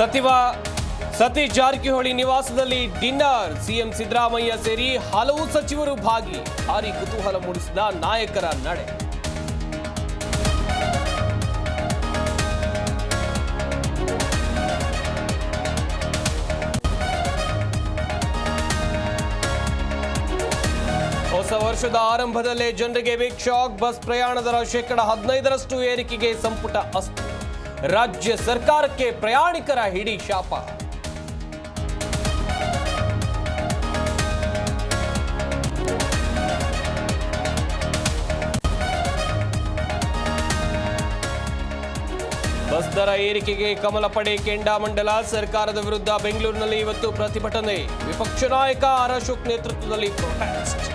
ಸತೀಶ್ ಜಾರಕಿಹೊಳಿ ನಿವಾಸದಲ್ಲಿ dinner, CM Siddaramaiah ಸೇರಿ ಹಲವು ಸಚಿವರು ಭಾಗಿ. ಭಾರಿ ಕುತೂಹಲ ಮೂಡಿಸಿದ ನಾಯಕರ ನಡೆ. ಹೊಸ ವರ್ಷದ ಆರಂಭದಲ್ಲೇ ಜನರಿಗೆ ಬಿಗ್ ಶಾಕ್. ಬಸ್ ಪ್ರಯಾಣ ದರ 15% ಏರಿಕೆಗೆ ಸಂಪುಟ ಅಸ್ತು. ರಾಜ್ಯ ಸರ್ಕಾರಕ್ಕೆ ಪ್ರಯಾಣಿಕರ ಹಿಡಿ ಶಾಪ. ಬಸ್ ದರ ಏರಿಕೆಗೆ ಕಮಲ ಪಡೆ ಕೆಂಡಾಮಂಡಲ. ಸರ್ಕಾರದ ವಿರುದ್ಧ ಬೆಂಗಳೂರಿನಲ್ಲಿ ಇವತ್ತು ಪ್ರತಿಭಟನೆ. ವಿಪಕ್ಷ ನಾಯಕ ಆರ್ ಅಶೋಕ್ ನೇತೃತ್ವದಲ್ಲಿ ಪ್ರೊಟೆಸ್ಟ್.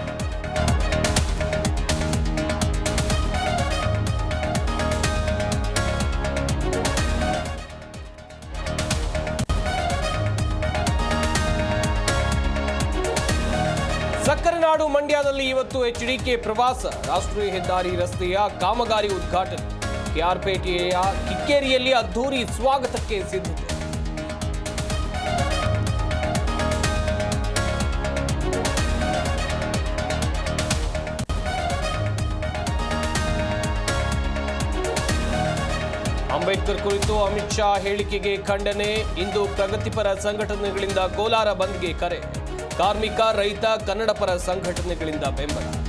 ಸಕ್ಕರೆ ನಾಡು ಮಂಡ್ಯದಲ್ಲಿ ಇವತ್ತು ಎಚ್ಡಿಕೆ ಪ್ರವಾಸ. ರಾಷ್ಟ್ರೀಯ ಹೆದ್ದಾರಿ ರಸ್ತೆಯ ಕಾಮಗಾರಿ ಉದ್ಘಾಟನೆ. ಕೆಆರ್ಪೇಟೆಯ ಕಿಕ್ಕೇರಿಯಲ್ಲಿ ಅದ್ಧೂರಿ ಸ್ವಾಗತಕ್ಕೆ ಸಿದ್ಧತೆ. ಅಂಬೇಡ್ಕರ್ ಕುರಿತು ಅಮಿತ್ ಶಾ ಹೇಳಿಕೆಗೆ ಖಂಡನೆ. ಇಂದು ಪ್ರಗತಿಪರ ಸಂಘಟನೆಗಳಿಂದ ಕೋಲಾರ ಬಂದ್ಗೆ ಕರೆ. ಕಾರ್ಮಿಕ, ರೈತ, ಕನ್ನಡ ಪರ ಸಂಘಟನೆಗಳಿಂದ ಬೆಂಬಲ.